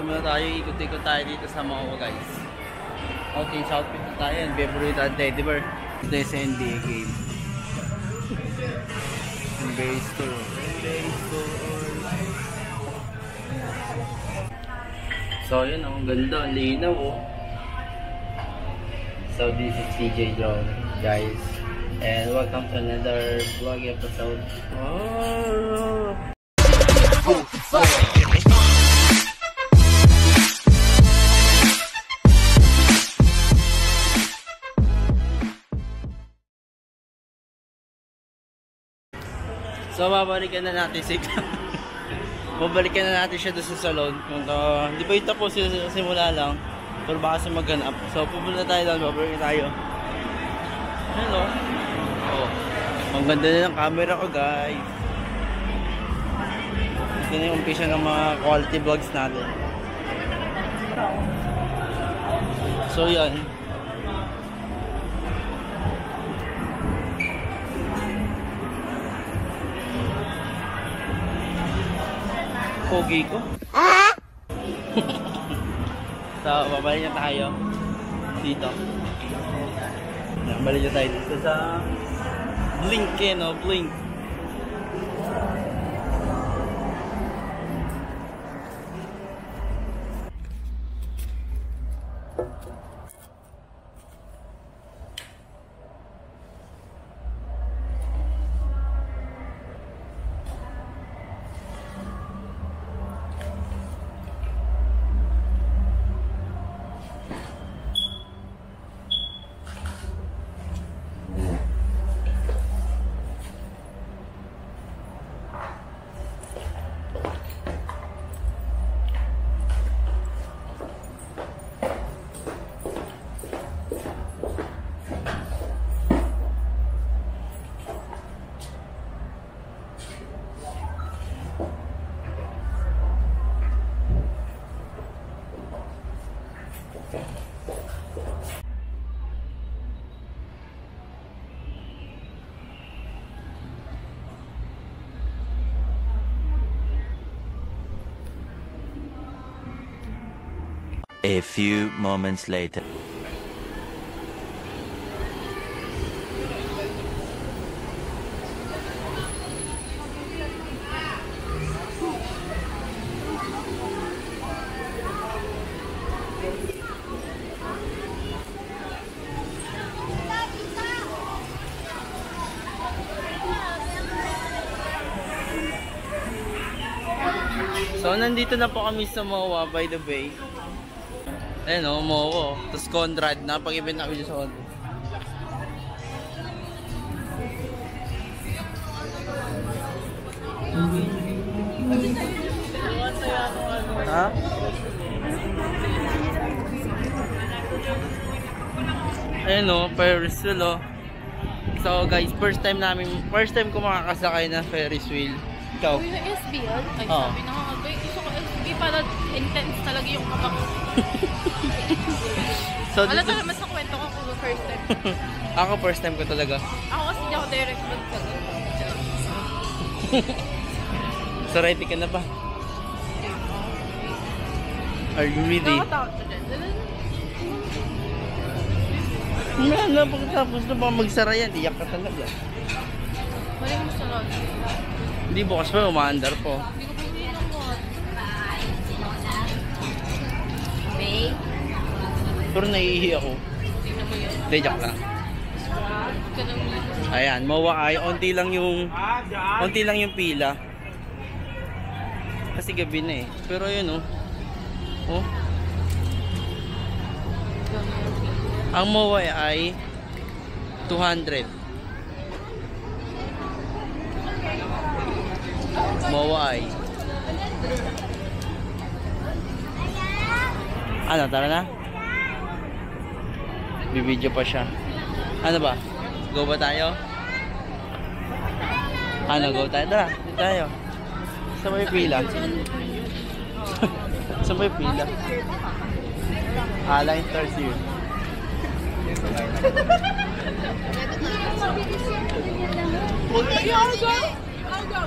dito muna tayo, ikot-ikot tayo dito sa MOA guys. Okay, outfit na tayo, and favorite at Teddy Bear. Ito yung sa NBA game. NBA store. So yun, ang ganda, ang linaw oh. So this is CJ Drone guys, and welcome to another vlog episode. Oh. So babalikan na natin si babalikan na natin siya doon sa salon. Hindi pa ito po simula lang, pero baka sa maghanap. So pupunta tayo doon, babalikan tayo. Hello. Oh, ang ganda na ng camera ko guys. Ito na yung umpisa ng mga quality vlogs natin. So yan. Pogi ko. So, babalik na tayo dito. Balik na tayo dito sa Blink eh, no? Blink. A few moments later. So nandito na po kami sa MOA by the bay. Ayan o, MOA. Tapos Conrad, napag-event na kami sa Conrad. Ha? Ayan o, Ferris wheel o. So guys, first time ko makakasakay na Ferris wheel. Ikaw? Uy, na SB yan? Ay, sabi na nga, gusto ko SB para intense talaga yung kapag. So, wala talaga mas nakwento ko kung first time. Ako first time ko talaga. Ako kasi hindi ako direct mag So ready ka na ba? Are you ready? Nakatakot ka dyan. Wala, pagkatapos na ba magsara yan, iyak ka talaga. Mali mo sa lot. Hindi bukas pa, umaandar po. Hindi ko pwede ng what. Pero naiihi ako. Tingnan mo yun. Hindi, joke lang. Ayan, MOA ay onti lang yung pila. Kasi gabi na eh. Pero yun oh. Oh. Ang MOA ay 200. MOA ay. Ano, tara na? Bibidyo pa siya. Ano ba? Go ba tayo? Ano, go tayo? Tara, dito tayo. Saan may pila? Saan may pila? Line stars yun. I'll go.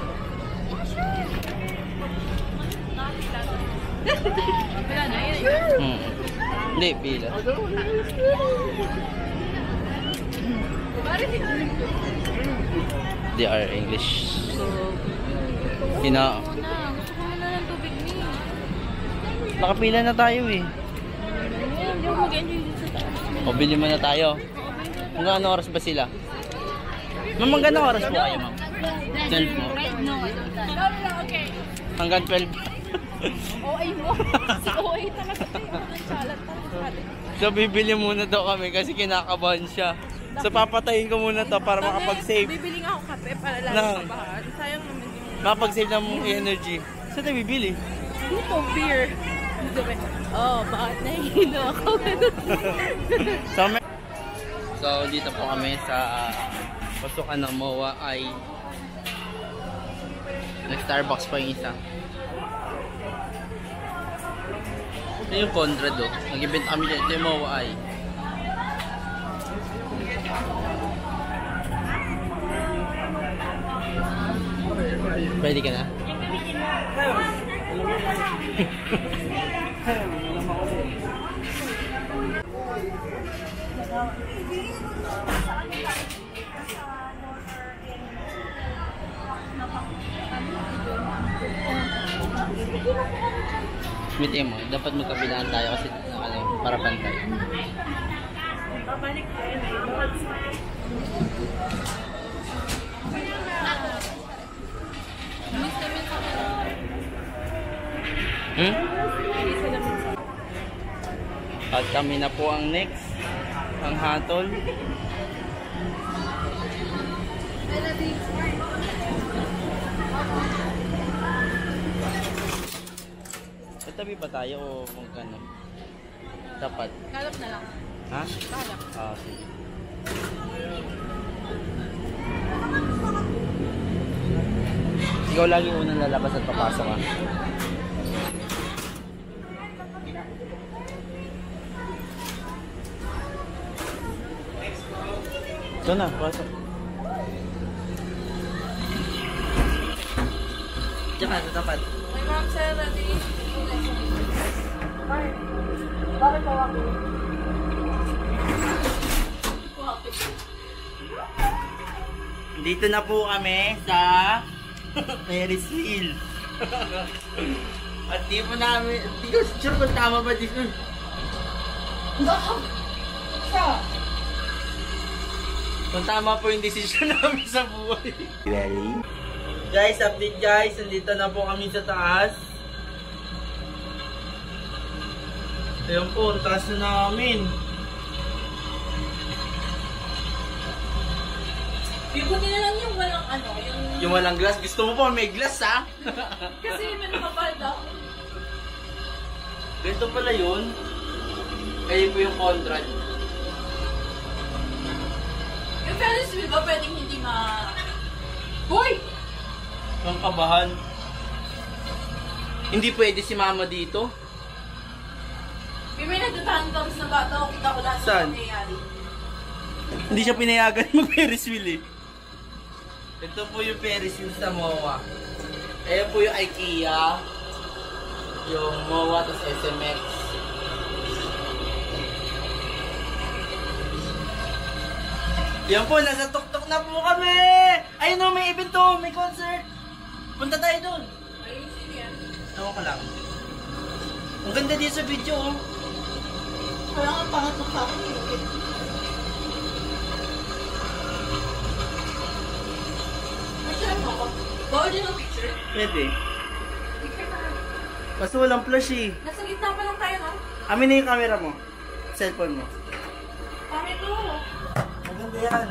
Hindi, pila. They are English. Gusto ko muna ng tubig ni. Nakapila na tayo eh. Hindi ako mag-enjoy dito sa taas. O, bili muna tayo. Hanggang ano oras ba sila? Ma'am, hanggang ano oras po kayo, ma'am? 12 po. No, I don't know. Okay. Hanggang 12. OA mo. Si OA talaga tayo. Salat talaga. So, bibili muna daw kami kasi kinakabahan siya. So, papatayin ko muna to para makapag-save. Bibili nga ako kape para lalo No. kabahan. Sayang naman yung... Makapag-save ng energy. Saan tayo bibili? Dito, beer. Oh, bakit nahihilo ako? So, dito po kami sa pasukan ng MOA ay nag-Starbucks pa yung isa. Ito yung Conrad oh. Nag-event kami dyan. Ito yung MOA ay. Pwede ka na? Smith mo, dapat magkabilaan tayo kasi ano, para pantay. At kami na po ang next, ang hatol. Tabi ba tayo o magkano? Dapat. Kalap na lang. Ha? Kalap. Ah, sige. Ikaw lagi unang lalabas at papasok ka. Ito na, pasok. Diyan ka, dapat. May ma'am, sir, ready? Bakit tawag ko? Dito na po kami sa Ferris wheel. At di po namin, di ko sure kung tama ba dito. Kung tama po yung decision namin sa buhay. Ready? Guys, update guys. Nandito na po kami sa taas. Ayun po, ang taas na namin. Bibuti na lang yung walang ano, Yung walang glass. Gusto mo po may glass ha? Kasi may nakapal daw. Ganito pala yun. Ayun po yung Conrad. Yung Ferris wheel ba pwedeng hindi Hoy! Ang kabahan. Hindi pwede si mama dito. May nagtatanggams na bata o kita ko lahat sa Saan? nangyayari. Hindi siya pinayagan mag-Ferris wheel eh. Ito po yung Ferris wheel sa MOA. Ayan po yung IKEA. Yung MOA tas SMX. Yan po, nasa tuktok na po kami! Ayun o, may event to, may concert! Punta tayo dun! Ayun, sino yan? Ewan ko lang. Ang ganda dito sa video oh. Wala kang pangatok sa akin. Masya mo ako. Bawal din ang picture. Pwede. Kaso walang flash eh. Nasa gitna pa lang tayo, no? Amin na yung camera mo. Cellphone mo. Pangit mo. Maganda yan.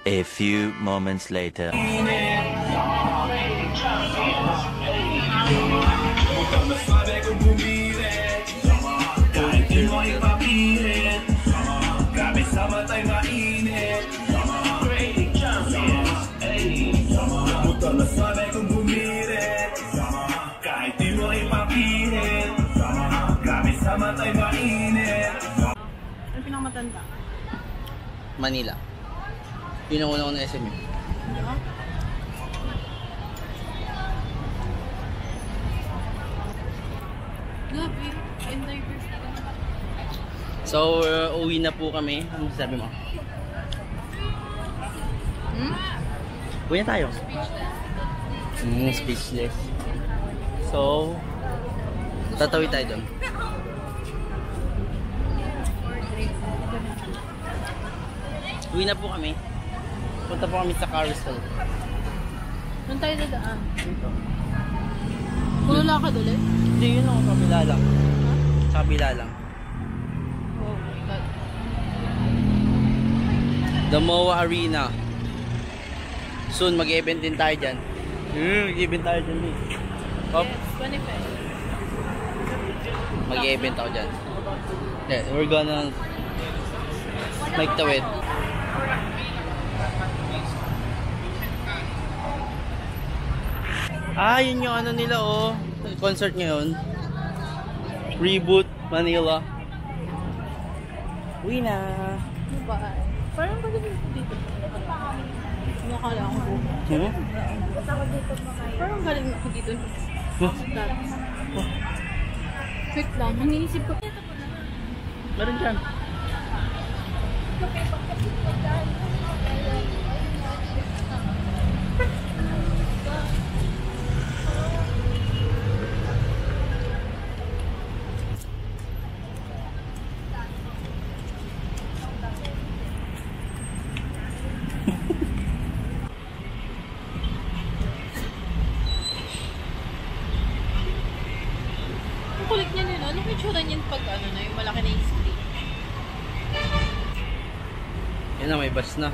A few moments later. Ano pinakamatanda? Manila. Yun ang una ko na SMU. Gabi. Entire first. So, uwi na po kami. Ano sabi mo? Uwi na tayo. Speechless. So, tatawid tayo doon. Uwi na po kami. Punta po kami sa carousel. Doon tayo dadaan. Puno lakad ulit? Hindi, yun ako. Kabila lang. Sa kabila lang. Oh my God. The MOA Arena. Soon, mag-event din tayo dyan. Mag-event tayo dyan. Pop, Yes, 25. mag-event ako dyan. Yeah, we're gonna make the wed. Ah, yun yung ano nila oh. Concert ngayon. Reboot Manila. Uwi na. Bye. Parang pwede dito. Nakala ako po. Parang galing ako dito. Quick lang. Ang inisip ko. Meron dyan. Ang kulit niya nila. Anong itsura niyan pag ano na yung malaki na yung screen? Yan na, may bus na.